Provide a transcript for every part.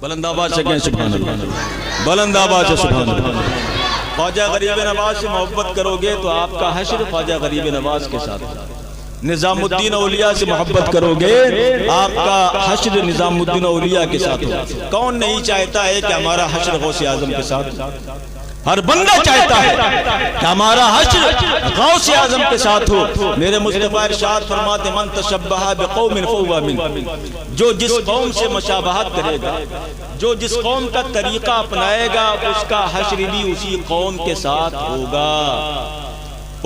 بلند آواز سے کہیں سبحان اللہ، بلند آواز سے سبحان اللہ۔ خواجہ غریب نواز سے محبت کرو گے تو آپ کا حشر خواجہ غریب نواز کے ساتھ، نظام الدین اولیاء سے محبت کرو گے آپ کا حشر نظام الدین اولیاء کے ساتھ ہو۔ کون نہیں چاہتا ہے کہ ہمارا حشر غوث اعظم کے ساتھ ہو؟ ہر بندہ چاہتا ہے کہ ہمارا حشر غوث اعظم کے ساتھ ہو۔ میرے مصطفیٰ ارشاد فرماتے من تشبہ بقوم فہو منہم، جو جس قوم سے مشابہت کرے گا، جو جس قوم کا طریقہ اپنائے گا، اس کا حشر بھی اسی قوم کے ساتھ ہوگا،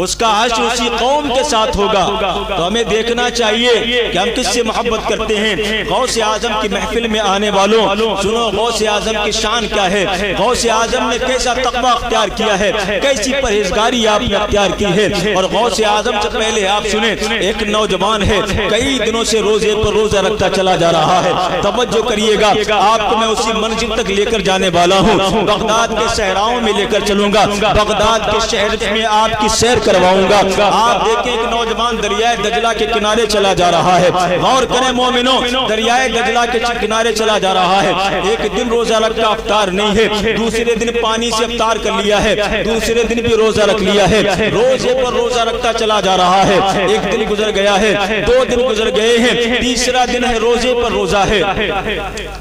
اس کا حشر اسی قوم کے ساتھ ہوگا۔ تو ہمیں دیکھنا چاہیے کہ ہم کس سے محبت کرتے ہیں۔ غوث اعظم کی محفل میں آنے والوں سنو غوث اعظم کی شان کیا ہے، غوث اعظم نے کیسا تقویٰ اختیار کیا ہے، کیسی پرہیزگاری آپ نے اختیار کی ہے۔ اور غوث اعظم سے پہلے آپ سنیں، ایک نوجوان ہے کئی دنوں سے روزے پر روزہ رکھتا چلا جا رہا ہے۔ توجہ کریے گا، آپ کو میں اسی منزل تک لے کر جانے والا ہوں، بغداد کے صحراؤں میں لے کر چلوں گا، بغداد کے شہر میں آپ کی سیر کرواؤں گا۔ آپ دیکھیں ایک نوجوان دریائے دجلہ کے کنارے چلا جا رہا ہے، غور کریں مومنوں، دریائے دجلہ کے کنارے چلا جا رہا ہے۔ ایک دن روزہ رکھا افطار نہیں ہے، دوسرے دن پانی سے افطار کر لیا ہے، دوسرے دن بھی روزہ رکھ لیا ہے، روزے پر روزہ رکھتا چلا جا رہا ہے۔ ایک دن گزر گیا ہے، دو دن گزر گئے ہیں، تیسرا دن ہے روزے پر روزہ ہے،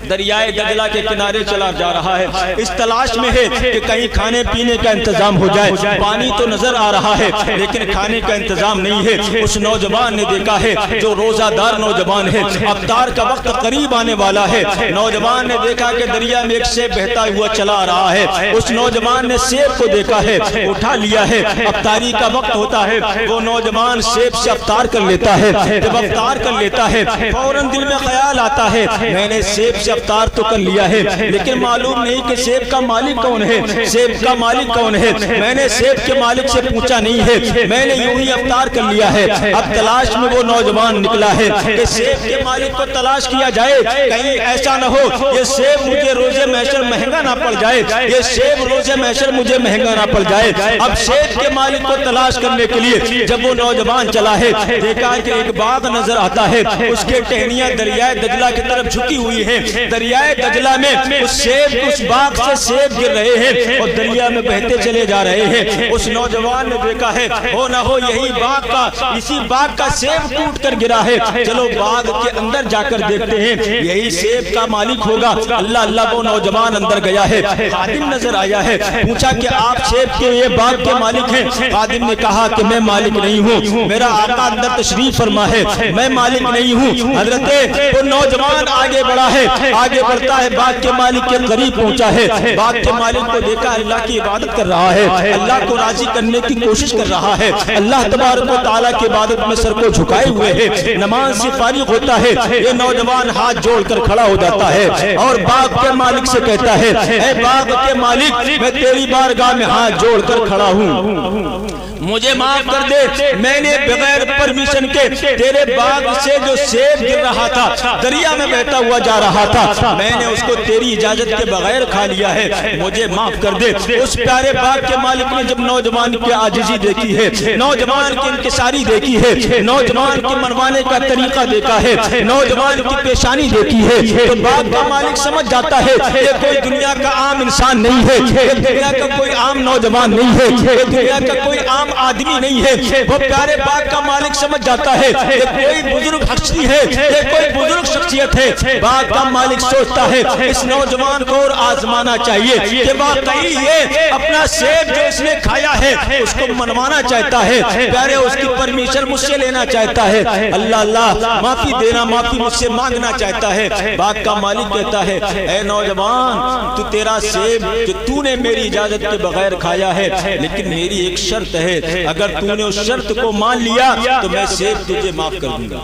دریائے دجلہ کے کنارے چلا جا رہا ہے، اس تلاش میں ہے کہ کہیں کھانے پینے کا انتظام ہو جائے۔ پانی تو نظر آ رہا ہے لیکن کھانے کا انتظام نہیں ہے۔ اس نوجوان نے دیکھا ہے، جو روزہ دار نوجوان ہے، افطار کا وقت قریب آنے والا ہے، نوجوان نے دیکھا کہ دریا میں ایک سیب بہتا ہوا چلا آ رہا ہے۔ اس نوجوان نے سیب کو دیکھا ہے، اٹھا لیا ہے، افطاری کا وقت ہوتا ہے، وہ نوجوان سیب سے افطار کر لیتا ہے۔ جب افطار کر لیتا ہے فوراً دل میں خیال آتا ہے میں نے سیب سے افطار تو کر لیا ہے لیکن معلوم نہیں کہ سیب کا مالک کون ہے، سیب کا مالک کون ہے، میں نے سیب کے مالک سے پوچھا نہیں ہے، میں نے یوں ہی افطار کر لیا ہے۔ اب تلاش میں وہ نوجوان نکلا ہے کہ سیب کے مالک کو تلاش کیا جائے، کہیں ایسا نہ ہو یہ سیب مجھے روزے محشر مہنگا نہ پڑ جائے، یہ سیب روزے محشر مجھے مہنگا نہ پڑ جائے۔ اب سیب کے مالک کو تلاش کرنے کے لیے جب وہ نوجوان چلا ہے، دیکھا کہ ایک باغ نظر آتا ہے، اس کے ٹہنیاں دریائے دجلہ کی طرف جھکی ہوئی ہیں، دریائے دجلہ میں اس باغ سے سیب گر رہے ہیں اور دریا میں بہتے چلے جا رہے ہیں۔ اس نوجوان نے دیکھا ہے ہو نہ ہو یہی باغ کا، اسی باغ کا سیب ٹوٹ کر گرا ہے، چلو باغ کے اندر جا کر دیکھتے ہیں یہی سیب کا مالک ہوگا۔ اللہ اللہ، وہ نوجوان اندر گیا ہے، خادم نظر آیا ہے، پوچھا کہ آپ سیب کے یہ باغ کے مالک ہیں؟ خادم نے کہا کہ میں مالک نہیں ہوں، میرا آقا اندر تشریف فرما ہے، میں مالک نہیں ہوں۔ حضرت وہ نوجوان آگے بڑھا ہے، آگے بڑھتا ہے، باغ کے مالک کے قریب پہنچا ہے، باغ کے مالک کو دیکھا اللہ کی عبادت کر رہا ہے، اللہ کو راضی کرنے کی کوشش کر رہا ہے، اللہ تبارک و تعالیٰ کی عبادت میں سر کو جھکائے ہوئے ہے، نماز سے فارغ ہوتا ہے۔ یہ نوجوان ہاتھ جوڑ کر کھڑا ہو جاتا ہے اور باغ کے مالک سے کہتا ہے اے باغ کے مالک، میں تیری بارگاہ میں ہاتھ جوڑ کر کھڑا ہوں، مجھے معاف کر دے، میں نے بغیر پرمیشن کے تیرے باغ سے جو سیب گر رہا تھا، دریا میں بہتا ہوا جا رہا تھا، میں نے اس کو تیری اجازت کے بغیر کھا لیا ہے، مجھے معاف کر دے۔ اس پیارے باغ کے مالک نے جب نوجوان کی عاجزی دیکھی ہے، نوجوان کی انکساری دیکھی ہے، نوجوان کی منوانے کا طریقہ دیکھا ہے، نوجوان کی پیشانی دیکھی ہے، تو باغ کا مالک سمجھ جاتا ہے یہ کوئی دنیا کا عام انسان نہیں ہے، یہ دنیا کا کوئی عام نوجوان نہیں ہے، یہ دنیا کا کوئی عام آدمی نہیں ہے۔ وہ پیارے باغ کا مالک سمجھ جاتا ہے یہ کوئی بزرگ ہستی ہے، یہ کوئی بزرگ شخصیت ہے۔ باغ کا مالک سوچتا ہے اس نوجوان کو اور آزمانا چاہیے کہ واقعی یہ اپنا سیب جو اس نے کھایا ہے اس کو منوانا چاہتا ہے، پیارے اس کی پرمیشن مجھ سے لینا چاہتا ہے، اللہ اللہ معافی دینا، معافی مجھ سے مانگنا چاہتا ہے۔ باغ کا مالک کہتا ہے اے نوجوان، تو تیرا سیب جو تو نے میری اجازت کے بغیر کھایا ہے، لیکن میری ایک شرط ہے، اگر تو نے اس شرط کو مان لیا تو میں سیب تجھے معاف کر دوں گا۔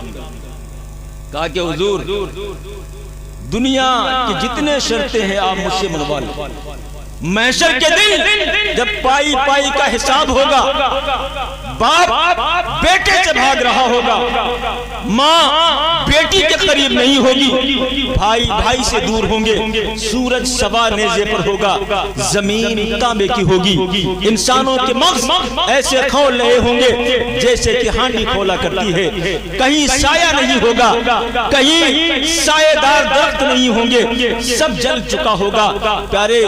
کہا کہ حضور دنیا کی جتنے شرطیں ہیں آپ مجھ سے منوا لیں، محشر کے دن جب پائی پائی کا حساب ہوگا، باپ بیٹے سے بھاگ رہا ہوگا، ماں بیٹی کے قریب نہیں ہوگی، بھائی بھائی سے دور ہوں گے، سورج سوا نیزے پر ہوگا، زمین تانبے کی ہوگی، انسانوں کے مغز ایسے کھول رہے ہوں گے جیسے کہ ہانڈی کھولا کرتی ہے، کہیں سایہ نہیں ہوگا، کہیں سایہ دار درخت نہیں ہوں گے، سب جل چکا ہوگا۔ پیارے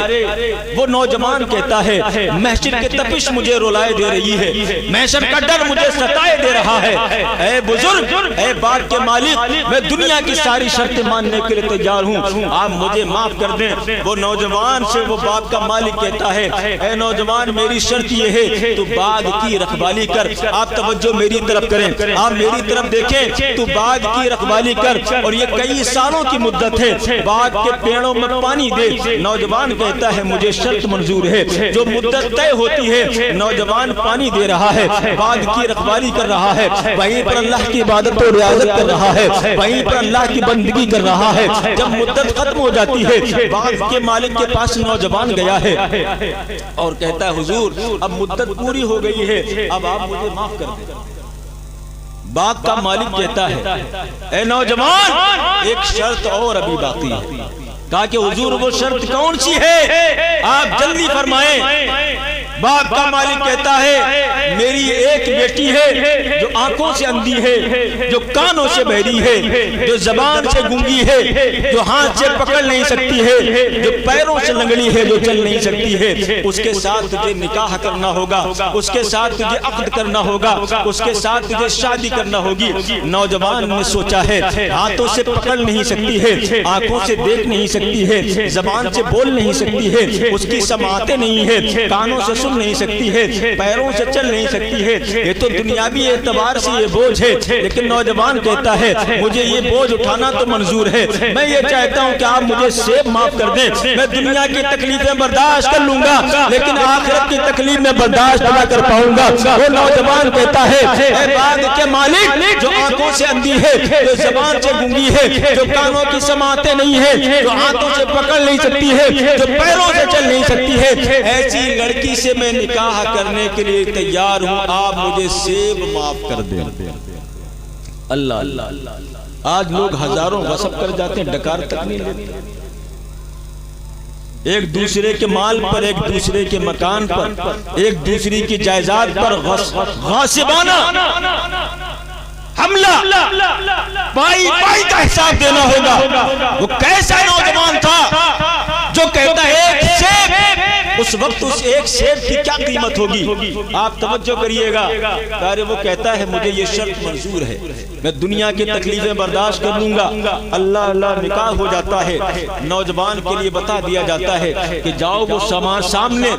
وہ نوجوان کہتا ہے محشر کی تپش مجھے رلائے دے رہی ہے، محشر کا ڈر مجھے ستائے دے رہا ہے، اے بزرگ، اے باغ کے مالک، میں دنیا کی ساری شرطیں ماننے کے لیے تیار ہوں، آپ مجھے معاف کر دیں۔ وہ نوجوان سے وہ باغ کا مالک کہتا ہے اے نوجوان میری شرط یہ ہے تو باغ کی رکھوالی کر۔ آپ توجہ میری طرف کریں، آپ میری طرف دیکھیں، تو باغ کی رکھوالی کر، اور یہ کئی سالوں کی مدت ہے، باغ کے پیڑوں میں پانی دے۔ نوجوان کہتا ہے مجھے شرط منظور ہے، جو مدت طے ہوتی ہے نوجوان پانی دے رہا ہے، باغ کی رکھوالی کر رہا ہے، وہیں پر اللہ کی عبادت و ریاضت کر رہا ہے، وہیں پر اللہ کی بندگی کر رہا ہے۔ جب مدت ختم ہو جاتی ہے باغ کے مالک کے پاس نوجوان گیا ہے اور کہتا ہے حضور اب مدت پوری ہو گئی ہے، اب آپ مجھے معاف کر دیں۔ باغ کا مالک کہتا ہے اے نوجوان ایک شرط اور ابھی باقی ہے۔ کہا کہ حضور وہ شرط کون سی ہے، آپ جلدی فرمائیں۔ باغ کا مالک کہتا ہے میری ایک بیٹی ہے جو آنکھوں سے اندھی ہے، جو کانوں سے بہری ہے، جو زبان سے گونگی ہے، جو ہاتھ سے پکڑ نہیں سکتی ہے، جو پیروں سے لنگڑی ہے، جو چل نہیں سکتی ہے، اس کے ساتھ تجھے نکاح کرنا ہوگا، اس کے ساتھ تجھے عقد کرنا ہوگا، اس کے ساتھ تجھے شادی کرنا ہوگی۔ نوجوان نے سوچا ہے ہاتھوں سے پکڑ نہیں سکتی ہے، آنکھوں سے دیکھ نہیں سکتی ہے، زبان سے بول نہیں سکتی ہے، اس کی سماعتیں نہیں ہے، کانوں سے سن نہیں سکتی ہے، پیروں سے چل نہیں سکتی ہے، یہ تو دنیاوی اعتبار سے یہ بوجھ ہے، لیکن نوجوان کہتا ہے مجھے یہ بوجھ اٹھانا تو منظور ہے، میں یہ چاہتا ہوں کہ آپ مجھے سیب معاف کر دیں، میں دنیا کی تکلیفیں برداشت کر لوں گا لیکن آخرت کی تکلیف میں برداشت نہ کر پاؤں گا۔ وہ نوجوان کہتا ہے اے باغ کے مالک جو آنکھوں سے اندھی ہے، جو زبان سے گونگی ہے، جو کانوں کی سماعتیں نہیں ہے، جو ہاتھوں سے پکڑ نہیں سکتی ہے، جو پیروں سے چل نہیں سکتی ہے، ایسی لڑکی سے میں نکاح کرنے کے لیے تیار ہوں، آپ مجھے سیب معاف کر دیں۔ اللہ اللہ، آج لوگ ہزاروں غصب کر جاتے ہیں، ڈکار تک نہیں لیتے، ایک دوسرے کے مال پر، ایک دوسرے کے مکان پر، ایک دوسرے کی جائیداد پر غاصبانہ حملہ، بائی بائی کا حساب دینا ہوگا۔ وہ کیسا نوجوان تھا جو کہتا ہے ایک سیب، اس وقت اس ایک سیب کی کیا قیمت ہوگی؟ آپ توجہ کریے گا، وہ کہتا ہے مجھے یہ شرط منظور ہے، میں دنیا کی تکلیفیں برداشت کر لوں گا۔ اللہ اللہ نکاح ہو جاتا ہے، نوجوان کے لیے بتا دیا جاتا ہے کہ جاؤ وہ سامنے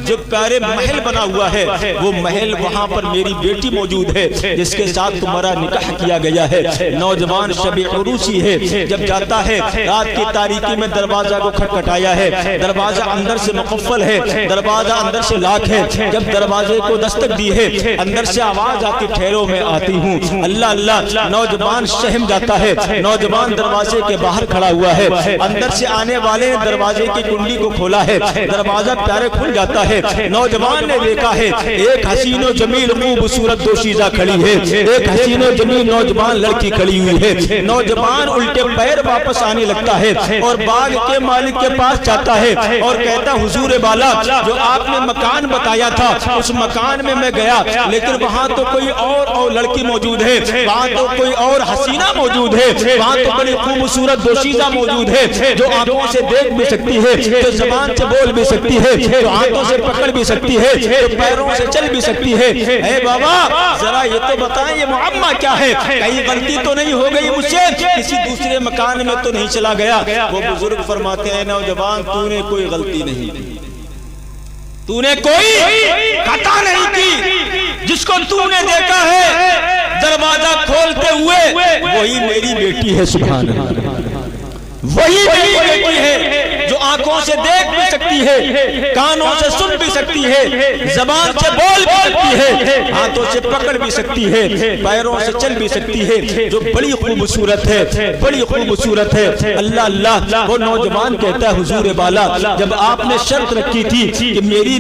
جو پیارے محل بنا ہوا ہے، وہ محل وہاں پر میری بیٹی موجود ہے جس کے ساتھ تمہارا نکاح کیا گیا ہے۔ نوجوان شب عروسی ہے، جب جاتا ہے رات کی تاریکی میں دروازہ کو کھٹکھٹایا ہے، دروازہ اندر سے مقفل ہے، دروازہ اندر سے لاک ہے، جب دروازے کو دستک دی ہے اندر سے آواز آتی ٹھہرو میں آتی ہوں۔ اللہ اللہ، نوجوان شہم جاتا ہے، نوجوان دروازے کے باہر کھڑا ہوا ہے، اندر سے آنے والے نے دروازے کی کنڈی کو کھولا ہے، دروازہ پیارے کھل جاتا ہے، نوجوان نے دیکھا ہے ایک حسین و جمیل خوبصورت دوشیزہ کھڑی ہے، ایک حسین و جمیل نوجوان لڑکی کھڑی ہوئی ہے۔ نوجوان الٹے پیر واپس آنے لگتا ہے اور باغ کے مالک کے پاس جاتا ہے اور کہتا حضور بالا جو آپ نے مکان بتایا تھا اس مکان میں گیا لیکن وہاں تو کوئی اور لڑکی موجود ہے، وہاں تو کوئی اور حسینہ موجود ہے، وہاں تو بڑی خوبصورت دوشیزہ موجود ہے جو آنکھوں سے دیکھ بھی سکتی ہے، جو زبان سے بول بھی سکتی ہے، جو ہاتھوں سے پکڑ بھی سکتی ہے، جو پیروں سے چل بھی سکتی ہے۔ اے بابا ذرا یہ تو بتائیں یہ معاملہ کیا ہے، کہیں غلطی تو نہیں ہو گئی مجھ سے، کسی دوسرے مکان میں تو نہیں چلا گیا؟ وہ بزرگ فرماتے ہیں نوجوان تو نے کوئی غلطی نہیں کی، تو نے کوئی خطا نہیں کی، جس کو تو نے دیکھا ہے دروازہ کھولتے ہوئے وہی میری بیٹی ہے۔ سبحان اللہ، وہی میری بیٹی ہے جو آنکھوں سے دیکھ بھی سکتی ہے، کانوں سے سن بھی سکتی ہے، زبان سے بول بھی سکتی ہے، ہاتھوں سے پکڑ بھی سکتی ہے، پیروں سے چل بھی سکتی ہے، جو بڑی خوبصورت ہے، بڑی خوبصورت ہے۔ اللہ اللہ، وہ نوجوان کہتا ہے حضور بالا جب آپ نے شرط رکھی تھی کہ میری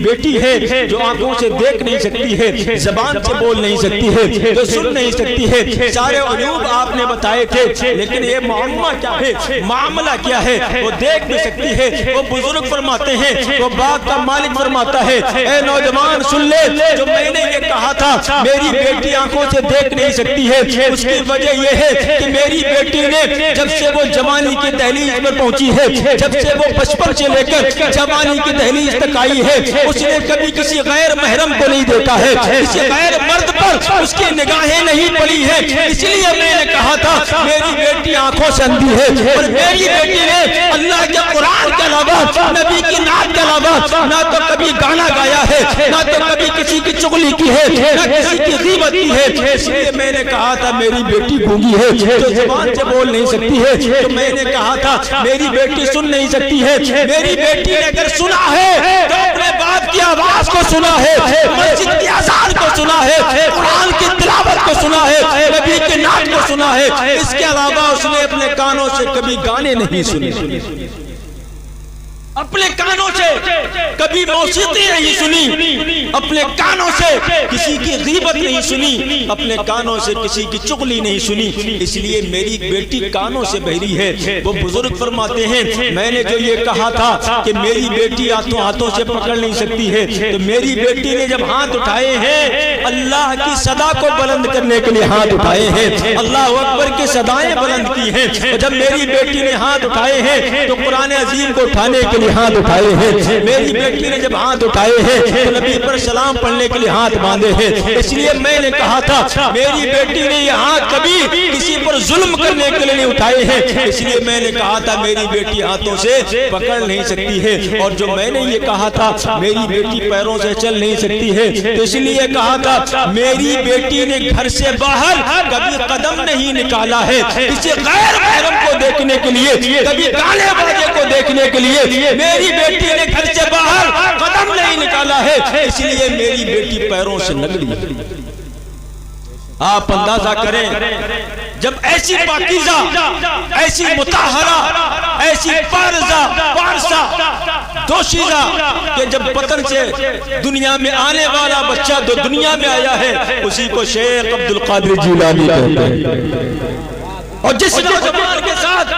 بیٹی ہے جو آنکھوں سے دیکھ نہیں سکتی ہے، زبان سے بول نہیں سکتی ہے، جو سن نہیں سکتی ہے، سارے عیوب آپ نے بتائے تھے، لیکن یہ معاملہ کیا ہے، معاملہ کیا ہے؟ وہ دیکھ بھی سکتی ہے۔ وہ بزرگ فرماتے ہیں، وہ باغ کا مالک فرماتا ہے، اے نوجوان سن لے، جو میں نے یہ کہا تھا میری بیٹی آنکھوں سے دیکھ نہیں سکتی ہے، اس کی وجہ یہ ہے کہ میری بیٹی نے جب سے وہ جوانی کی دہلیز پر پہنچی ہے، جب سے وہ بچپن سے لے کر جوانی کی دہلیز تک آئی ہے، اس نے کبھی کسی غیر محرم کو نہیں دیکھا ہے، کسی غیر مرد پر اس کی نگاہیں نہیں پڑی ہے۔ اس لیے میں نے کہا تھا میری بیٹی آنکھوں سے اندھی ہے، اور میری بیٹی نے اللہ کے قرآن کے علاوہ، نبی کی نعت کے علاوہ نہ تو کبھی گانا گایا ہے، نہ تو کبھی کسی کی چغلی کی ہے، نہ کسی کی غیبت کی ہے۔ اس لیے میں نے کہا تھا میری بیٹی گونگی ہے، جو زبان سے بول نہیں سکتی ہے، تو میں نے کہا تھا میری بیٹی سن نہیں سکتی ہے۔ میری بیٹی نے اگر سنا ہے تو اپنے باپ کی آواز کو سنا ہے، مسجد کی اذان کو سنا ہے، قرآن کی تلاوت کو سنا ہے، نبی کی نعت کو سنا ہے۔ اس کے علاوہ اس نے اپنے کانوں سے کبھی گانے نہیں سنے، اپنے کانوں سے کبھی موسیقی نہیں سنی، اپنے کانوں سے کسی کی غیبت نہیں سنی، اپنے کانوں سے کسی کی چغلی نہیں سنی۔ اس لیے میری بیٹی کانوں سے بہری ہے۔ وہ بزرگ فرماتے ہیں میں نے جو یہ کہا تھا کہ میری بیٹی ہاتھوں سے پکڑ نہیں سکتی ہے، تو میری بیٹی نے جب ہاتھ اٹھائے ہیں اللہ کی صدا کو بلند کرنے کے لیے ہاتھ اٹھائے ہیں، اللہ اکبر کی صدائیں بلند کی ہیں، اور جب میری بیٹی نے ہاتھ اٹھائے ہیں تو قرآن عظیم کو اٹھانے کے لیے ہاتھ اٹھائے ہیں۔ میری بیٹی نے جب ہاتھ اٹھائے ہیں تو نبی پر سلام پڑھنے کے لیے ہاتھ باندھے ہیں۔ اس لیے میں نے کہا تھا میری بیٹی نے یہ ہاتھ کبھی کسی پر ظلم کرنے کے لیے نہیں اٹھائے ہیں۔ اس لیے میں نے کہا تھا میری بیٹی ہاتھوں سے پکڑ نہیں سکتی ہے، اور جو میں نے یہ کہا تھا میری بیٹی پیروں سے چل نہیں سکتی ہے، تو اس لیے کہا تھا میری بیٹی نے گھر سے باہر کبھی قدم نہیں نکالا ہے کسی غیر محرم کو دیکھنے کے لیے، کبھی گانے باجے کو دیکھنے کے لیے میری بیٹی نے گھر سے باہر قدم نہیں نکالا ہے۔ اس لیے میری بیٹی پیروں سے نگڑی۔ آپ اندازہ کریں جب ایسی پاکیزہ، ایسی مطہرہ، ایسی پارسہ دوشیزہ کہ جب بطن سے دنیا میں آنے والا بچہ جو دنیا میں آیا ہے اسی کو شیخ عبدالقادر جیلانی کہتے ہیں، اور جس نوجوان کے ساتھ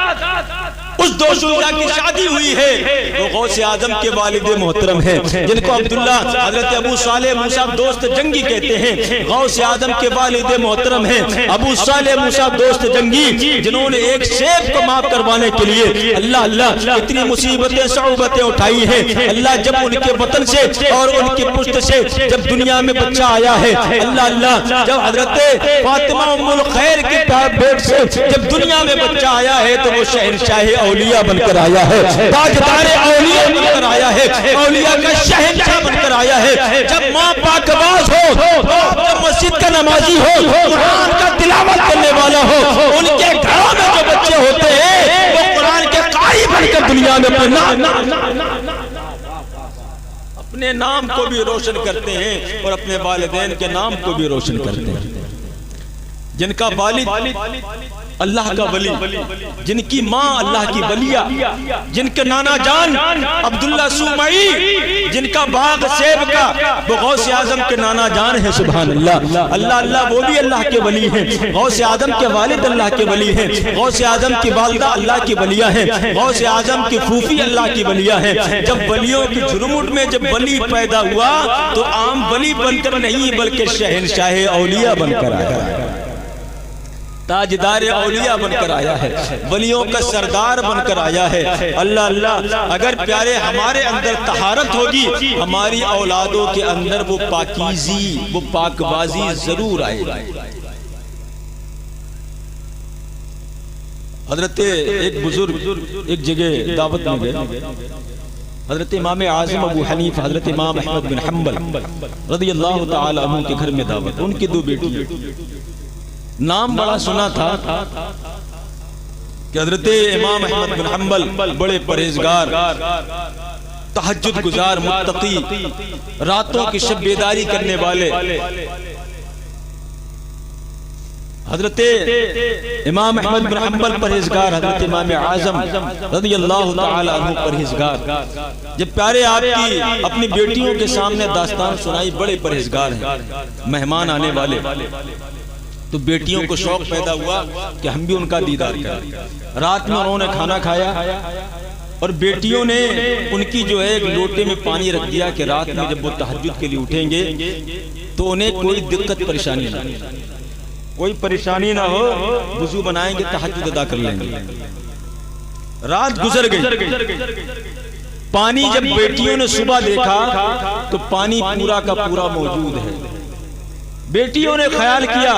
اس دوشیزہ کی شادی ہوئی ہے وہ غوث اعظم کے والد محترم ہیں، جن کو عبداللہ حضرت ابو صالح موسیٰ دوست جنگی کہتے ہیں۔ غوث اعظم کے والد محترم ہیں ابو صالح موسیٰ دوست جنگی، جنہوں نے ایک سیب کو معاف کروانے کے لیے اللہ اتنی مصیبتیں صعوبتیں اٹھائی ہیں۔ اللہ جب ان کے وطن سے اور ان کی پشت سے جب دنیا میں بچہ آیا ہے، اللہ جب حضرت فاطمہ ام الخیر کے پیٹ سے جب دنیا میں بچہ آیا ہے تو وہ شہنشاہ اولیاء بن کر آیا ہے، تاجدار اولیاء بن کر آیا ہے، اولیاء کا شہنشاہ بن کر آیا ہے۔ جب ماں پاک باز ہو، جب مسجد کا نمازی ہو، قرآن کا تلاوت کرنے والا ہو، ان کے گھروں میں جو بچے ہوتے ہیں وہ قرآن کے قاری بن کر دنیا میں اپنے نام کو بھی روشن کرتے ہیں اور اپنے والدین کے نام کو بھی روشن کرتے ہیں۔ جن کا والد اللہ کا ولی، جن کی ماں اللہ کی ولیہ، جن کے نانا جان عبداللہ سومعی، جن کا باغ سیب کا وہ غوث اعظم کے نانا جان ہے۔ سبحان اللہ، اللہ وہ بھی اللہ کے ولی ہیں۔ غوث اعظم کے والد اللہ کے ولی ہیں، غوث اعظم کی والدہ اللہ کی ولیہ ہیں، غوث اعظم کی پھوپھی اللہ کی ولیہ ہیں۔ جب ولیوں کی جھرمٹ میں جب ولی پیدا ہوا تو عام ولی بن کر نہیں بلکہ شہنشاہ اولیاء بن کر آیا ہے، تاجدار اولیاء بن کر آیا ہے، ولیوں کا سردار بن کر آیا ہے۔ اللہ اگر پیارے ہمارے اندر طہارت ہوگی ہماری اولادوں کے اندر وہ پاکیزی، وہ پاکبازی ضرور آئے گی۔ حضرت ایک بزرگ ایک جگہ دعوت میں گئے، حضرت امام اعظم ابو حنیفہ، حضرت امام احمد بن حنبل رضی اللہ تعالی عنہ کے گھر میں دعوت، ان کی دو بیٹی، نام بڑا سنا تھا کہ حضرت امام احمد بن حنبل بڑے پرہیزگار، تہجد گزار، متقی، راتوں کی شب بیداری کرنے والے، حضرت امام احمد بن حنبل پرہیزگار، حضرت امام اعظم رضی اللہ تعالی عنہ پرہیزگار، جب پیارے آپ کی اپنی بیٹیوں کے سامنے داستان سنائی، بڑے پرہیزگار ہیں، مہمان آنے والے، تو بیٹیوں کو شوق پیدا ہوا کہ ہم بھی ان کا دیدار کریں۔ رات میں انہوں نے کھانا کھایا اور بیٹیوں نے ان کی جو ہے ایک لوٹے میں پانی رکھ دیا کہ رات میں جب وہ تہجد کے لیے اٹھیں گے تو انہیں کوئی دقت پریشانی نہ ہو، کوئی پریشانی نہ ہو، وضو بنائیں گے، تہجد ادا کر لیں گے۔ رات گزر گئی، پانی جب بیٹیوں نے صبح دیکھا تو پانی پورا کا پورا موجود ہے۔ بیٹیوں نے خیال کیا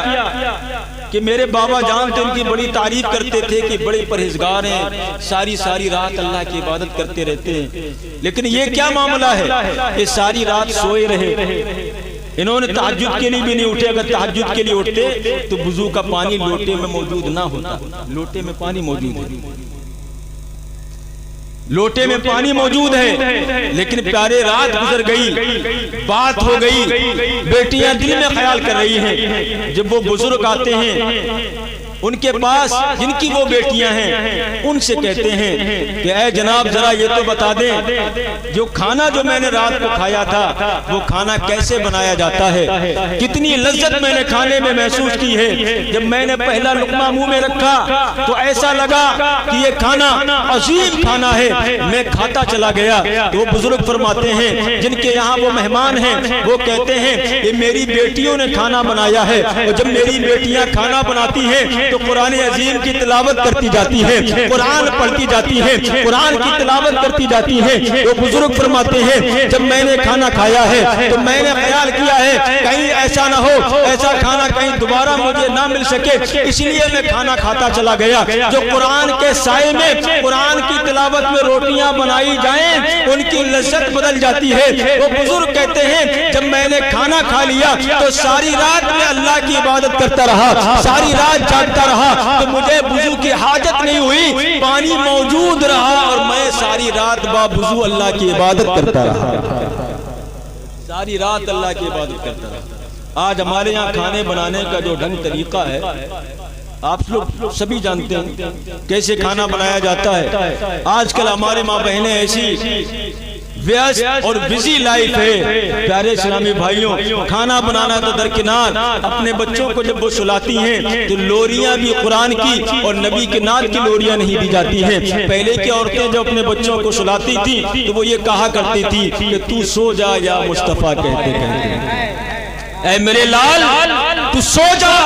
کہ میرے بابا جان تو ان کی بڑی تعریف کرتے تھے کہ بڑے پرہیزگار ہیں، ساری رات اللہ کی عبادت کرتے رہتے ہیں، لیکن یہ کیا معاملہ ہے کہ ساری رات سوئے رہے، انہوں نے تہجد کے لیے بھی نہیں اٹھے۔ اگر تہجد کے لیے اٹھتے تو وضو کا پانی لوٹے میں موجود نہ ہوتا، لوٹے میں پانی موجود ہے، لوٹے میں پانی موجود ہے، لیکن پیارے رات گزر گئی، بات ہو گئی، بیٹیاں دل میں خیال کر رہی ہیں۔ جب وہ بزرگ آتے ہیں ان کے پاس، جن کی وہ بیٹیاں ہیں، ان سے کہتے ہیں کہ اے جناب ذرا یہ تو بتا دیں جو کھانا جو میں نے رات کو کھایا تھا وہ کھانا کیسے بنایا جاتا ہے، کتنی لذت میں نے کھانے میں محسوس کی ہے۔ جب میں نے پہلا لقمہ منہ میں رکھا تو ایسا لگا کہ یہ کھانا عظیم کھانا ہے، میں کھاتا چلا گیا۔ تو وہ بزرگ فرماتے ہیں جن کے یہاں وہ مہمان ہیں، وہ کہتے ہیں کہ میری بیٹیوں نے کھانا بنایا ہے، اور جب میری بیٹیاں کھانا بناتی ہیں تو قرآن عظیم کی تلاوت کرتی جاتی ہے، قرآن پڑھتی جاتی ہے، قرآن کی تلاوت کرتی جاتی ہے۔ وہ بزرگ فرماتے ہیں جب میں نے کھانا کھایا ہے تو میں نے خیال کیا ہے کہیں ایسا نہ ہو، ایسا کھانا کہیں دوبارہ مجھے نہ مل سکے، اس لیے میں کھانا کھاتا چلا گیا۔ جو قرآن کے سائے میں، قرآن کی تلاوت میں روٹیاں بنائی جائیں ان کی لذت بدل جاتی ہے۔ وہ بزرگ کہتے ہیں جب میں نے کھانا کھا لیا تو ساری رات میں اللہ کی عبادت کرتا رہا، ساری رات جاگتا رہا، تو مجھے وضو کی حاجت نہیں ہوئی، پانی موجود رہا اور میں ساری رات با وضو اللہ کی عبادت کرتا رہا، ساری رات اللہ کی عبادت کرتا رہا۔ آج ہمارے یہاں کھانے بنانے کا جو ڈھنگ طریقہ ہے آپ لوگ سبھی جانتے ہیں کیسے کھانا بنایا جاتا ہے۔ آج کل ہمارے ماں بہنیں ایسی ویست اور بزی لائف ہے، پیارے اسلامی بھائیوں، کھانا بنانا تو درکنار، اپنے بچوں کو جب وہ سلاتی ہیں تو لوریاں بھی قرآن کی اور نبی کے نات کی لوریاں نہیں دی جاتی ہیں۔ پہلے کی عورتیں جب اپنے بچوں کو سلاتی تھی تو وہ یہ کہا کرتی تھی کہ تو سو جا یا مصطفیٰ کہتے کہتے، اے میرے لال تو سو جا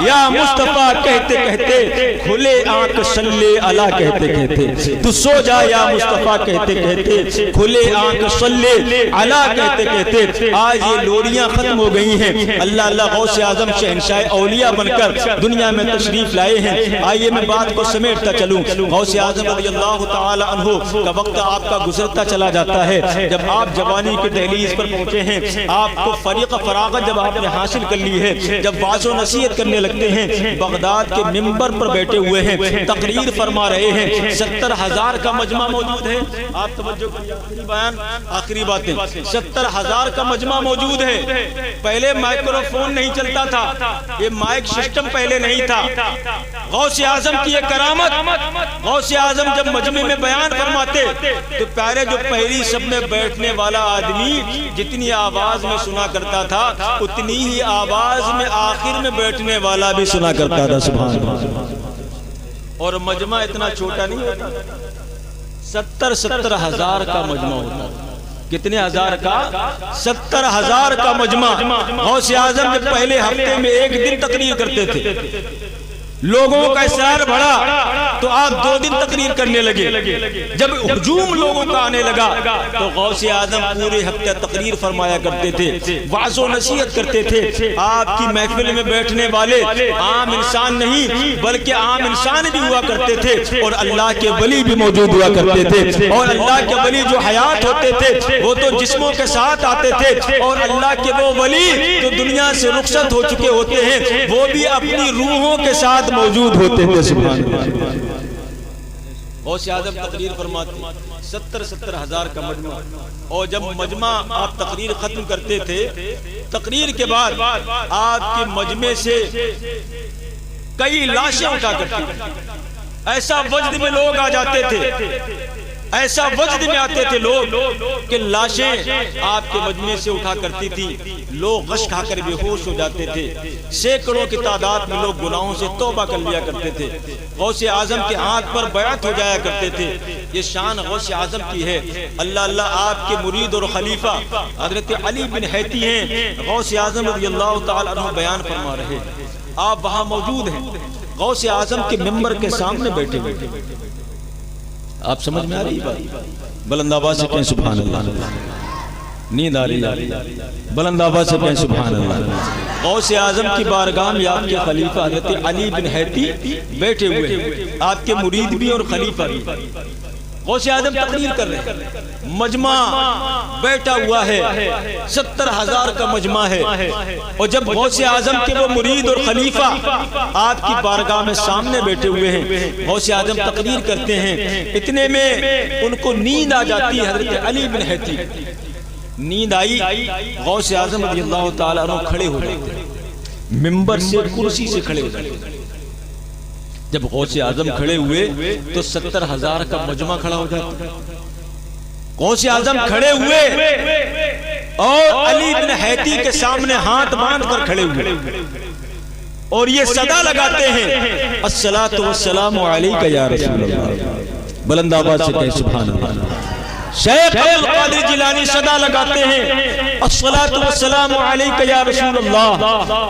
یا مصطفیٰ کہتے کہتے، کھلے آنکھ صلی اللہ کہتے کہتے، تو سو جا یا مصطفیٰ کہتے کہتے، کھلے آنکھ صلی اللہ کہتے کہتے۔ آج یہ لوریاں ختم ہو گئی ہیں، اللہ اللہ غوث اعظم شہنشاہ اولیاء بن کر دنیا میں تشریف لائے ہیں۔ آئیے میں بات کو سمیٹتا چلوں، غوث اعظم رضی اللہ تعالی عنہ کا وقت آپ کا گزرتا چلا جاتا ہے۔ جب آپ جوانی کے دہلیز پر پہنچے ہیں، آپ کو فریق فراغت جب آپ نے حاصل کر لی ہے، جب واعظ و نصیحت کرنے لگتے ہیں، بغداد کے منبر پر بیٹھے ہوئے ہیں، تقریر فرما رہے ہیں، 70,000 کا مجمع موجود ہے۔ آپ توجہ کریے، آخری بیان، آخری باتیں، 70,000 کا مجمع موجود ہے۔ پہلے مائکروفون نہیں چلتا تھا، یہ مائک سسٹم پہلے نہیں تھا۔ غوث اعظم کی یہ کرامت، غوث اعظم جب مجمع میں بیان فرماتے تو پیارے جو پہلی سب میں بیٹھنے والا آدمی جتنی آواز میں سنا کرتا تھا اتنی ہی آواز میں آخر میں بیٹھنے والا بھی سنا کرتا تھا، سبحان اللہ۔ اور مجمع اتنا چھوٹا نہیں ہوتا، 70,000 کا مجمع ہوتا۔ کتنے ہزار کا؟ 70,000 کا مجمع۔ غوث اعظم جب پہلے ہفتے میں ایک دن تقریر کرتے تھے، لوگوں کا اصرار بڑھا تو آپ 2 دن تقریر کرنے لگے۔ جب ہجوم لوگوں کا آنے لگا تو غوث اعظم پورے ہفتے تقریر فرمایا کرتے تھے، وعظ و نصیحت کرتے تھے۔ آپ کی محفل میں بیٹھنے والے عام انسان نہیں بلکہ عام انسان بھی ہوا کرتے تھے، اور اللہ کے ولی بھی موجود ہوا کرتے تھے۔ اور اللہ کے ولی جو حیات ہوتے تھے وہ تو جسموں کے ساتھ آتے تھے، اور اللہ کے وہ ولی جو دنیا سے رخصت ہو چکے ہوتے ہیں وہ بھی اپنی روحوں کے ساتھ موجود ہوتے تھے، سبحان اللہ۔ غوث اعظم تقریر فرماتے 70 ہزار کا مجمع، اور جب مجمع آپ تقریر ختم کرتے تھے، تقریر کے بعد آپ کے مجمع سے کئی لاشیں اٹھا کرتے تھے. ایسا وجد میں لوگ آ جاتے تھے، ایسا وجد میں آتے تھے لوگ کہ لاشیں آپ کے مجمع سے اٹھا کرتی تھی. لوگ غش کھا کر بے ہوش ہو جاتے تھے. سینکڑوں کی تعداد میں لوگ گناہوں سے توبہ کر لیا کرتے تھے. غوث اعظم کے ہاتھ پر بیعت ہو جایا کرتے تھے. یہ شان غوث اعظم کی ہے. اللہ اللہ آپ کے مرید اور خلیفہ حضرت علی بن حیتی ہیں. غوث اعظم رضی اللہ تعالی عنہ بیان فرما رہے، آپ وہاں موجود ہیں، غوث اعظم کے ممبر کے سامنے بیٹھے ہوئے. آپ سمجھ میں آ رہی بات؟ بلند آواز سے کہیں سبحان اللہ. نیند آ رہی ہے؟ بلند آواز سے کہیں سبحان اللہ. غوث اعظم کی بارگاہ میں آپ کے خلیفہ حضرت علی بن حیتی بیٹھے ہوئے ہیں، آپ کے مرید بھی اور خلیفہ بھی. غوث اعظم تقریر کر رہے ہیں، مجمع بیٹھا ہوا ہے، 70 ہزار کا مجمع ہے. اور جب غوث اعظم کے وہ مرید اور خلیفہ آپ کی بارگاہ میں سامنے بیٹھے ہوئے ہیں، غوث اعظم تقریر کرتے ہیں، اتنے میں ان کو نیند آ جاتی ہے. حضرت علی بن حیتی نیند آئی، غوث اعظم رضی اللہ تعالیٰ عنہ کھڑے ہو جاتے ہیں، ممبر سے کرسی سے کھڑے ہو جاتے ہیں. جب غوث اعظم کھڑے ہوئے تو 70 ہزار کا مجمع کھڑا ہو جاتا ہے. غوث اعظم کھڑے ہوئے اور علی بن حیتی کے سامنے ہاتھ باندھ کر کھڑے ہوئے اور یہ صدا لگاتے ہیں، الصلاۃ والسلام علیک یا رسول اللہ. بلند آواز سے کہیں سبحان اللہ. شیخ عبد القادر جیلانی صدا لگاتے ہیں، الصلاۃ والسلام علیک یا رسول اللہ،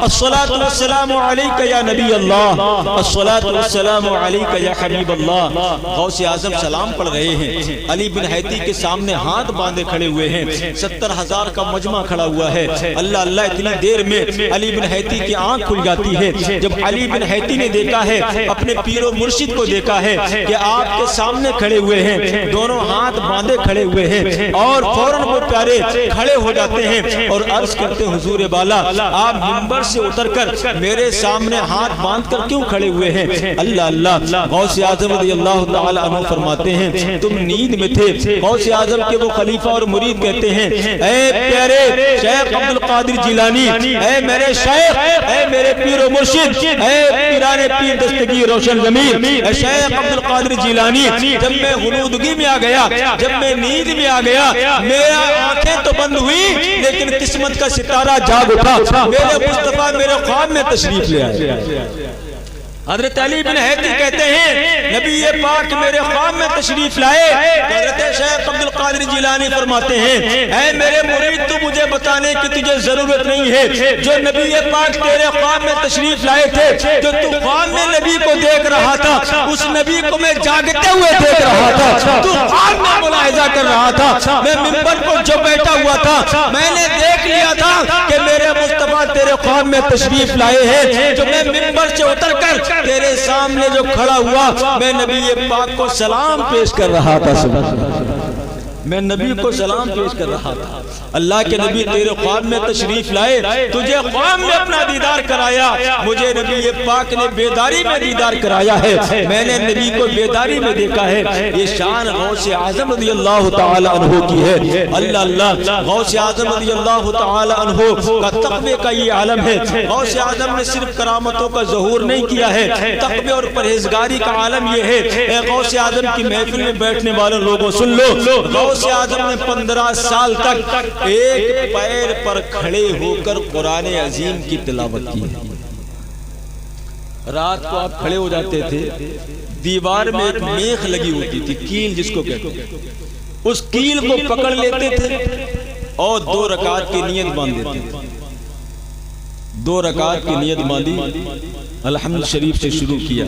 الصلاۃ والسلام علیک یا نبی اللہ، الصلاۃ والسلام علیک یا حبیب اللہ. غوث اعظم سلام پڑھ رہے ہیں، علی بن حیتی کے سامنے ہاتھ باندھے کھڑے ہوئے ہیں، 70 ہزار کا مجمع کھڑا ہوا ہے. اللہ اللہ اتنی دیر میں علی بن حیتی کی آنکھ کھل جاتی ہے. جب علی بن حیتی نے دیکھا ہے، اپنے پیر و مرشد کو دیکھا ہے کہ آپ کے سامنے کھڑے ہوئے ہیں، دونوں ہاتھ باندھے کھڑے ہوئے ہیں، اور فوراً وہ پیارے کھڑے ہو جاتے ہیں اور عرض کرتے ہیں، حضور بالا آپ منبر سے اتر کر میرے سامنے ہاتھ باندھ کر کیوں کھڑے ہوئے ہیں؟ اللہ اللہ. غوث اعظم رضی اللہ تعالی عنہ فرماتے ہیں، تم نیند میں تھے. غوث اعظم کے وہ خلیفہ اور مرید کہتے ہیں، اے پیارے شیخ عبد القادر جیلانی، اے میرے شیخ، اے میرے پیر و مرشد، اے پیرانے پیر دستگیر روشن ضمیر، اے شیخ عبد القادر جیلانی، جب میں غنودگی میں آ گیا، جب میں نیند میں آ گیا، میرا آنکھیں تو بند ہوئی لیکن قسمت کا ستارہ جاگ اٹھا، میرے مصطفیٰ میرے خواب میں تشریف لے آئے. حضرت علی بن حیتی کہتے ہیں، نبی پاک میرے خواب میں تشریف لائے. حضرت شیخ عبد القادر جیلانی فرماتے ہیں، اے میرے مرید تو مجھے بتانے کی تجھے ضرورت نہیں ہے، جو نبی پاک تیرے خواب میں تشریف لائے تھے، جو تو خواب میں نبی کو دیکھ رہا تھا، اس نبی کو میں جاگتے ہوئے دیکھ رہا تھا، تو خواب میں ملاحظہ کر رہا تھا. میں منبر پر جو بیٹھا ہوا تھا، میں نے دیکھ لیا تھا کہ میرے مصطفیٰ تیرے خواب میں تشریف لائے ہیں. جو میں منبر سے اتر کر تیرے سامنے جو کھڑا ہوا، میں نبی پاک کو سلام پیش کر رہا تھا. میں نبی کو سلام پیش کر رہا تھا. اللہ کے نبی تیرے خواب میں تشریف لائے، تجھے خواب میں اپنا دیدار کرایا، مجھے نبی پاک نے بیداری میں دیدار کرایا ہے، میں نے نبی کو بیداری میں دیکھا ہے. یہ شان غوث اعظم رضی اللہ تعالی عنہ کی ہے. اللہ اللہ. غوث اعظم رضی اللہ تعالی عنہ کا تقوی کا یہ عالم ہے. غوث اعظم نے صرف کرامتوں کا ظہور نہیں کیا ہے، تقوی اور پرہیزگاری کا عالم یہ ہے. اے غوث اعظم کی محفل میں بیٹھنے والے لوگوں سن لو، غوث اعظم نے 15 سال تک ایک پیر پر کھڑے ہو کر قرآن عظیم کی تلاوت کی. رات کو آپ کھڑے ہو جاتے تھے، دیوار میں ایک میخ لگی ہوتی تھی، کیل جس کو کہتے ہیں، اس کیل کو پکڑ لیتے تھے اور 2 رکعت کی نیت باندھ دیتے تھے. 2 رکعت کی نیت باندھی، الحمد شریف سے شروع کیا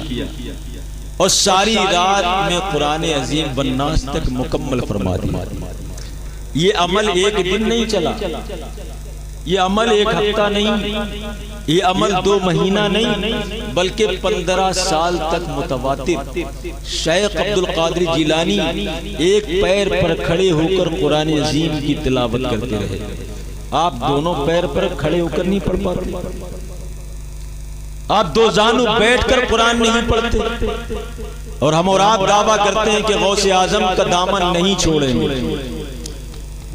اور ساری رات میں قرآن عظیم والناس تک مکمل فرما دیا. یہ عمل ایک دن نہیں چلا، یہ عمل ایک ہفتہ نہیں، یہ عمل 2 مہینہ نہیں، بلکہ 15 سال تک متواتر. شیخ عبد القادر جیلانی ایک پیر پر کھڑے ہو کر قرآن عظیم کی تلاوت کرتے رہے. آپ دونوں پیر پر کھڑے ہو کر نہیں پڑھ پاتے. آپ دو زانو بیٹھ کر قرآن نہیں پڑھتے، اور ہم اور آپ دعویٰ کرتے ہیں کہ غوث اعظم کا دامن نہیں چھوڑیں گے،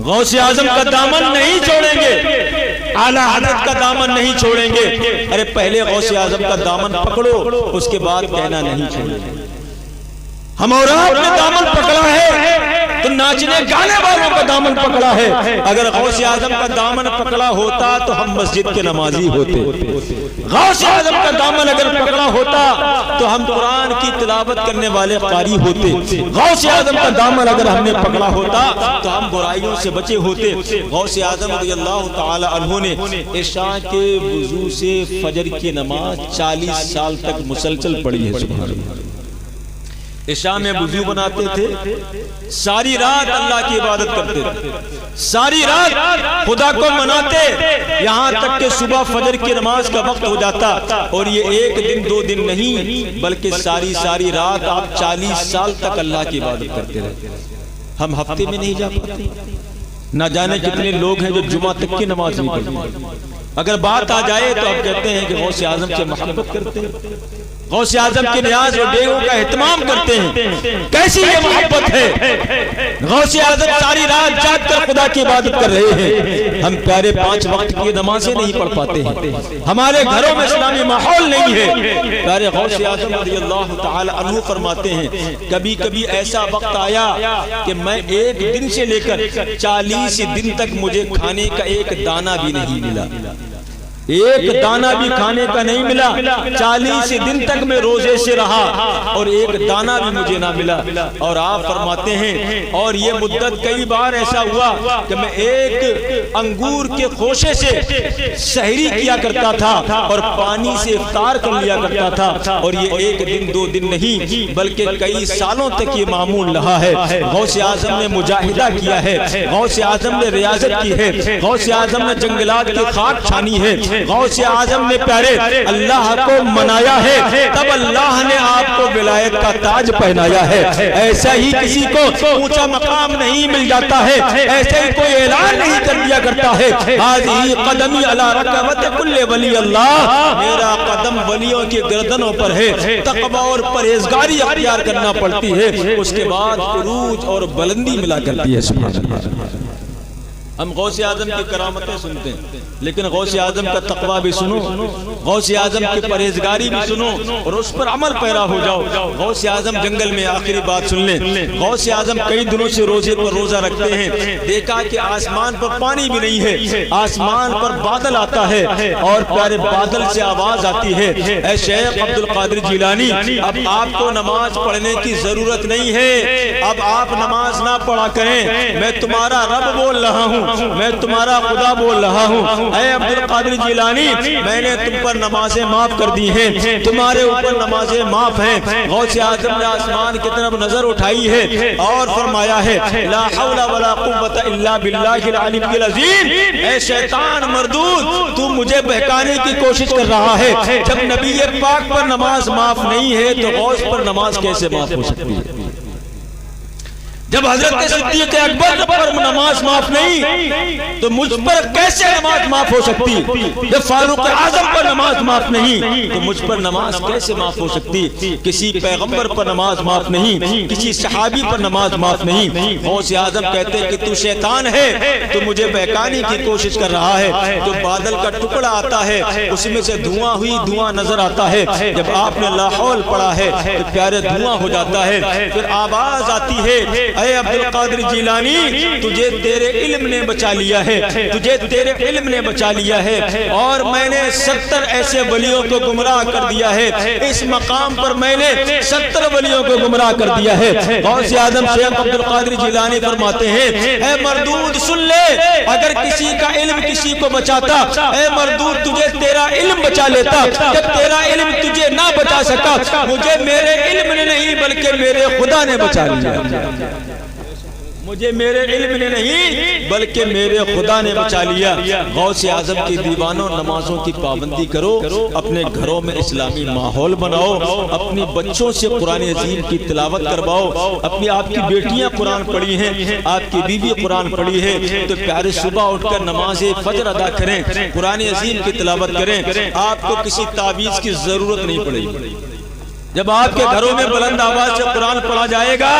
غوث اعظم کا دامن نہیں چھوڑیں گے، اعلیٰ حضرت کا دامن نہیں چھوڑیں گے۔ ارے پہلے غوث اعظم کا دامن پکڑو، اس کے بعد کہنا نہیں چھوڑیں گے۔ ہم اور آپ نے دامن پکڑا ہے تو ناچنے گانے والوں کا دامن پکڑا ہے۔ اگر غوث اعظم کا دامن پکڑا ہوتا تو ہم مسجد کے نمازی ہوتے، غوث اعظم کا دامن اگر پکڑا ہوتا تو ہم قرآن کی تلاوت کرنے والے قاری ہوتے، غوث اعظم کا دامن اگر ہم نے پکڑا ہوتا تو ہم برائیوں سے بچے ہوتے۔ غوث اعظم رضی اللہ تعالی عنہ نے عشاء کے وضو سے فجر کی نماز 40 سال تک مسلسل پڑھی ہے۔ سبحان اللہ۔ عشاء میں وضو بناتے تھے، ساری رات اللہ کی عبادت کرتے تھے، ساری رات خدا کو مناتے، یہاں تک کہ صبح فجر کی نماز کا وقت ہو جاتا۔ اور یہ ایک دن دو دن نہیں بلکہ ساری رات آپ 40 سال تک اللہ کی عبادت کرتے رہتے۔ ہم ہفتے میں نہیں جا پاتے، نہ جانے کتنے لوگ ہیں جو جمعہ تک کی نماز نہیں پڑھتے۔ اگر بات آ جائے تو آپ کہتے ہیں کہ غوث اعظم سے محبت کرتے ہیں، غوث اعظم کی نیاز و ڈیگوں کا اہتمام کرتے ہیں۔ کیسی یہ محبت ہے؟ غوث اعظم ساری رات جاگ کر خدا کی عبادت کر رہے ہیں، ہم پیارے 5 وقت کی نمازیں نہیں پڑھ پاتے ہیں، ہمارے گھروں میں اسلامی ماحول نہیں ہے۔ پیارے غوث اعظم رضی اللہ تعالی عنہ فرماتے ہیں کبھی کبھی ایسا وقت آیا کہ میں ایک دن سے لے کر 40 دن تک مجھے کھانے کا ایک دانہ بھی نہیں ملا، ایک دانہ بھی کھانے کا نہیں ملا۔ 40 دن تک میں روزے سے رہا اور ایک دانہ بھی مجھے نہ ملا۔ اور آپ فرماتے ہیں اور یہ مدت کئی بار ایسا ہوا کہ میں ایک انگور کے خوشے سے سحری کیا کرتا تھا اور پانی سے افطار کر لیا کرتا تھا، اور یہ ایک دن دو دن نہیں بلکہ کئی سالوں تک یہ معمول رہا ہے۔ غوث اعظم نے مجاہدہ کیا ہے، غوث اعظم نے ریاضت کی ہے، غوث اعظم نے جنگلات کی خاک چھانی ہے، غوث اعظم نے پیارے اللہ کو منایا ہے، تب اللہ نے آپ کو ولایت کا تاج پہنایا ہے۔ ایسا ہی کسی کو اونچا مقام نہیں مل جاتا ہے، ایسے ہی کوئی اعلان نہیں کر دیا کرتا ہے ہذہ قدمی علی رکبۃ کل ولی اللہ، میرا قدم ولیوں کی گردنوں پر ہے۔ تقوی اور پرہیزگاری اختیار کرنا پڑتی ہے، اس کے بعد عروج اور بلندی ملا کرتی ہے۔ سبحان اللہ۔ ہم غوث اعظم کی کرامتیں سنتے ہیں لیکن غوث اعظم کا تقویٰ بھی سنو، غوث اعظم کی پرہیزگاری بھی سنو اور اس پر عمل پیرا ہو جاؤ۔ غوث اعظم جنگل میں، آخری بات سن لیں، غوث اعظم کئی دنوں سے روزے پر روزہ رکھتے ہیں، دیکھا کہ آسمان پر پانی بھی نہیں ہے، آسمان پر بادل آتا ہے اور پیارے بادل سے آواز آتی ہے اے شیخ عبد القادر جیلانی اب آپ کو نماز پڑھنے کی ضرورت نہیں ہے، اب آپ نماز نہ پڑھا کریں، میں تمہارا رب بول رہا ہوں، میں تمہارا خدا بول رہا ہوں، اے عبد القادر جیلانی میں نے تم پر نمازیں معاف کر دی ہیں، تمہارے اوپر نمازیں معاف ہیں۔ غوث اعظم نے آسمان کی طرف نظر اٹھائی ہے اور فرمایا ہے لا حول ولا قوت الا باللہ العلی العظیم، اے شیطان مردود تو مجھے بہکانے کی کوشش کر رہا ہے، جب نبی پاک پر نماز معاف نہیں ہے تو غوث پر نماز کیسے معاف ہو سکتی ہے؟ جب حضرت صدیق اکبر پر نماز معاف نہیں تو مجھ پر کیسے نماز معاف ہو سکتی؟ جب فاروق اعظم پر نماز معاف نہیں تو مجھ پر نماز کیسے معاف ہو سکتی؟ کسی پیغمبر پر نماز معاف نہیں، کسی صحابی پر نماز معاف نہیں۔ غوث اعظم کہتے کہ تو شیطان ہے، تو مجھے بہکانے کی کوشش کر رہا ہے۔ تو بادل کا ٹکڑا آتا ہے، اس میں سے دھواں ہوئی دھواں نظر آتا ہے، جب آپ نے لا حول پڑھا ہے تو پیارے دھواں ہو جاتا ہے، پھر آواز آتی ہے اے عبد القادر جیلانی تجھے تیرے علم نے بچا لیا ہے، تجھے تیرے علم نے بچا لیا ہے، اور میں نے 70 ایسے ولیوں کو گمراہ کر دیا ہے، اس مقام پر میں نے 70 ولیوں کو گمراہ کر دیا ہے۔ غوث اعظم شیخ عبد القادر جیلانی فرماتے ہیں اے مردود سن لے، اگر کسی کا علم کسی کو بچاتا، اے مردود تجھے تیرا علم بچا لیتا، جب تیرا علم تجھے نہ بچا سکا، مجھے میرے علم نے نہیں بلکہ میرے خدا نے بچا لیا۔ مجھے میرے علم نے نہیں بلکہ میرے خدا نے بچا لیا۔ غوث اعظم کی دیوانوں نمازوں کی پابندی کرو، اپنے گھروں میں اسلامی ماحول بناؤ، اپنی بچوں سے قرآن عظیم کی تلاوت کرواؤ۔ اپنی آپ کی بیٹیاں قرآن پڑھی ہیں، آپ کی بیوی قرآن پڑھی ہے، تو پیارے صبح اٹھ کر نماز فجر ادا کریں، قرآن عظیم کی تلاوت کریں۔ آپ کو کسی تعویذ کی ضرورت نہیں پڑے گی۔ جب آپ کے گھروں میں بلند آواز سے قرآن پڑھا جائے گا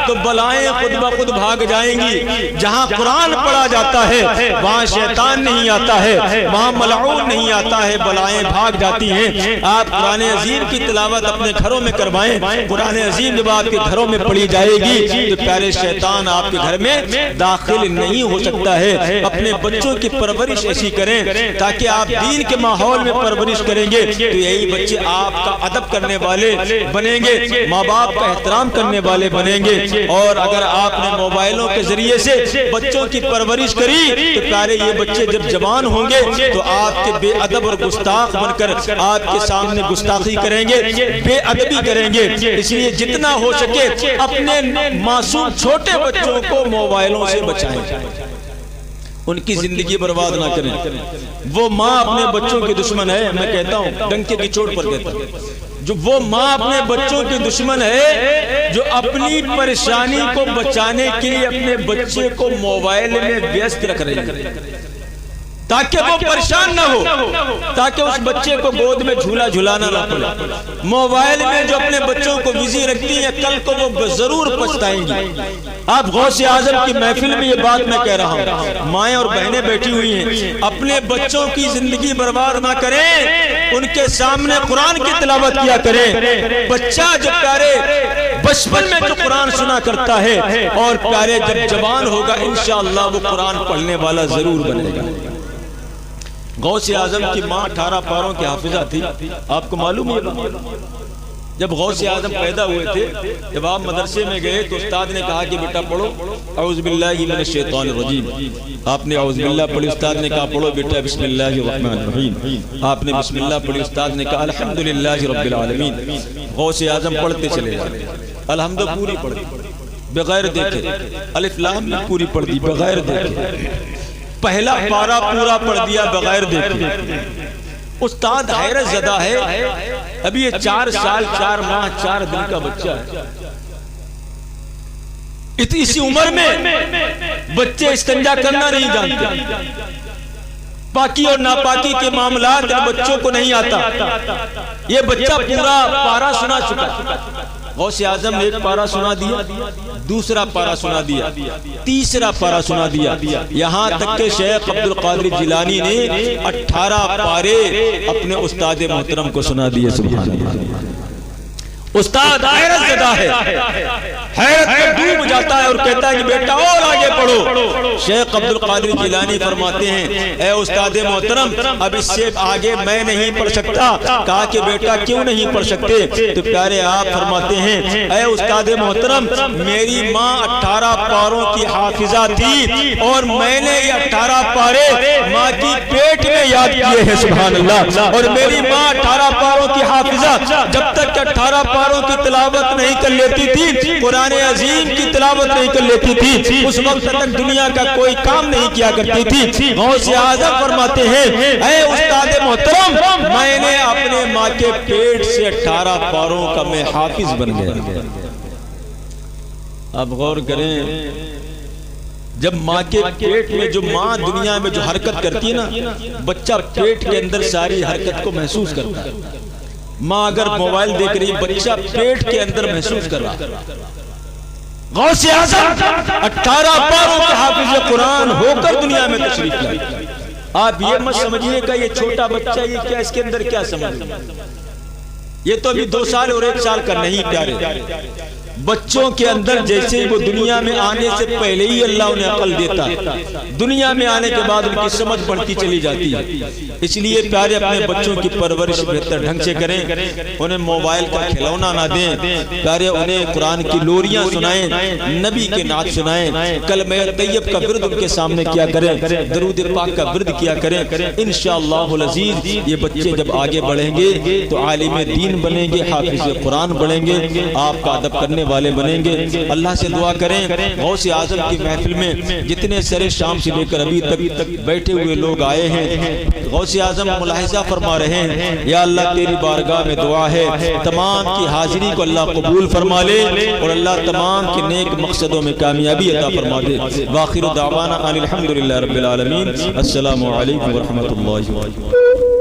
تو بلائیں خود بخود بھاگ جائیں گی۔ جہاں قرآن پڑھا جاتا ہے وہاں شیطان نہیں آتا ہے، وہاں ملعون نہیں آتا ہے، بلائیں بھاگ جاتی ہیں۔ آپ قرآن عظیم کی تلاوت اپنے گھروں میں کروائیں۔ قرآن عظیم جب آپ کے گھروں میں پڑھی جائے گی تو پیارے شیطان آپ کے گھر میں داخل نہیں ہو سکتا ہے۔ اپنے بچوں کی پرورش ایسی کریں تاکہ آپ دین کے ماحول میں پرورش کریں گے تو یہی بچے آپ کا ادب کرنے والے بنیں گے، ماں باپ کا احترام کرنے والے بنیں گے۔ اور اگر آپ نے موبائلوں کے ذریعے سے بچوں کی پرورش کری تو پیارے یہ بچے جب جوان ہوں گے تو آپ کے بے ادب اور گستاخ بن کر آپ کے سامنے گستاخی کریں گے، بے ادبی کریں گے۔ اس لیے جتنا ہو سکے اپنے معصوم چھوٹے بچوں کو موبائلوں سے بچائیں، ان کی زندگی برباد نہ کریں۔ وہ ماں اپنے بچوں کے دشمن ہے، میں کہتا ہوں ڈنکے کی چوٹ پر کہتا ہوں، جو وہ ماں اپنے بچوں کی دشمن ہے جو اپنی پریشانی کو بچانے کے لیے اپنے بچے کو موبائل میں ویست رکھ رہی ہے تاکہ وہ پریشان نہ ہو، تاکہ اس بچے کو گود میں جھولا جھلانا نہ پڑے۔ موبائل میں جو اپنے بچوں کو بزی رکھتی ہیں کل کو وہ ضرور پچھتائیں گی۔ آپ غوث اعظم کی محفل میں یہ بات میں کہہ رہا ہوں، مائیں اور بہنیں بیٹھی ہوئی ہیں، اپنے بچوں کی زندگی برباد نہ کریں، ان کے سامنے قرآن کی تلاوت کیا کریں۔ بچہ جب پیارے بچپن میں جو قرآن سنا کرتا ہے اور پیارے جب جوان ہوگا انشاءاللہ وہ قرآن پڑھنے والا ضرور بنے گا۔ غوث اعظم کی ماں 18 پاروں کی حافظہ تھی، آپ کو معلوم ہے؟ جب غوث اعظم پیدا ہوئے تھے، جب آپ مدرسے میں گئے تو استاد نے کہا کہ بیٹا پڑھو اعوذ باللہ من الشیطان الرجیم۔ آپ نے اعوذ باللہ پڑھی، استاد نے کہا پڑھو بیٹا بسم اللہ الرحمن الرحیم۔ آپ نے بسم اللہ پڑھی، استاد نے کہا الحمدللہ رب العالمین۔ غوث اعظم پڑھتے چلے گئے، الحمد پوری پڑھی بغیر دیکھے، الف لام پوری پڑھ دی بغیر دیکھے، پہلا پارا پورا پڑھ دیا بغیر دیکھے۔ استاد حیرت زدہ ہے، ابھی یہ 4 سال 4 ماہ 4 دن کا بچہ ہے، اسی عمر میں بچے استنجا کرنا نہیں جانتے، پاکی اور ناپاکی کے معاملات بچوں کو نہیں آتا۔ یہ بچہ پورا پارا سنا چکا، غوث اعظم نے ایک پارا سنا دیا، دوسرا پارا سنا دیا، تیسرا پارا سنا دیا، یہاں تک کہ شیخ عبد القادر جیلانی نے 18 پارے اپنے استاد محترم کو سنا دیے۔ سبحان اللہ، استاد حیرت زدہ ہے، حیرت میں ڈوب جاتا ہے اور کہتا ہے کہ بیٹا اور آگے پڑھو۔ شیخ عبد القادر جیلانی فرماتے ہیں اے استاد محترم اب اس سے آگے میں نہیں پڑھ سکتا۔ کہا کہ بیٹا کیوں نہیں پڑھ سکتے؟ تو پیارے آپ فرماتے ہیں اے استاد محترم میری ماں 18 پاروں کی حافظہ تھی اور میں نے یہ 18 پارے ماں کی پیٹ میں یاد کیے ہیں۔ سبحان اللہ، اور میری ماں 18 پاروں کی حافظہ جب تک 18 پاروں کی تلاوت نہیں کر لیتی تھی، قرآن عظیم کی تلاوت نہیں کر لیتی تھی، اس وقت تک دنیا کا کوئی کام نہیں کیا کرتی تھی۔ غوث اعظم فرماتے ہیں اے استاد محترم میں نے اپنے ماں کے پیٹ سے 18 پاروں کا میں حافظ بن گیا۔ اب غور کریں، جب ماں کے پیٹ میں جو ماں دنیا میں جو حرکت کرتی ہے نا، بچہ پیٹ کے اندر ساری حرکت کو محسوس کرتا ہے۔ ماں اگر موبائل دیکھ رہی بچہ پیٹ کے اندر محسوس کر رہا۔ غوث اعظم 18 پاروں کے حافظ قرآن ہو کر دنیا میں تشریف لائے۔ آپ یہ مت سمجھیے کہ یہ چھوٹا بچہ یہ کیا اس کے اندر کیا سمجھ، یہ تو ابھی 2 سال اور 1 سال کا نہیں پیارے۔ بچوں کے اندر جیسے وہ دنیا میں آنے سے پہلے ہی اللہ انہیں عقل دیتا ہے، دنیا میں آنے کے بعد ان کی سمجھ بڑھتی چلی جاتی ہے۔ اس لیے پیارے اپنے بچوں کی پرورش بہتر ڈھنگ سے کریں، انہیں موبائل کا کھلونا نہ دیں، پیارے انہیں قرآن کی لوریاں سنائیں، نبی کے نعت سنائیں، کلمہ طیب کا ورد ان کے سامنے کیا کریں، درود پاک کا ورد کیا کریں۔ انشاءاللہ العزیز یہ بچے جب آگے بڑھیں گے تو عالم دین بنیں گے، حافظ قرآن بنیں گے، آپ کا ادب کرنے والے بنیں گے۔ اللہ سے دعا کریں غوث اعظم کی محفل میں جتنے سر شام سے لے کر ابھی تک بیٹھے ہوئے لوگ آئے ہیں، غوث اعظم ملاحظہ فرما رہے ہیں، یا اللہ تیری بارگاہ میں دعا ہے تمام کی حاضری کو اللہ قبول فرما لے اور اللہ تمام کے نیک مقصدوں میں کامیابی عطا فرما دے۔ وآخر دعوانا ان الحمدللہ رب العالمین۔ السلام علیکم ورحمۃ اللہ وبرکاتہ۔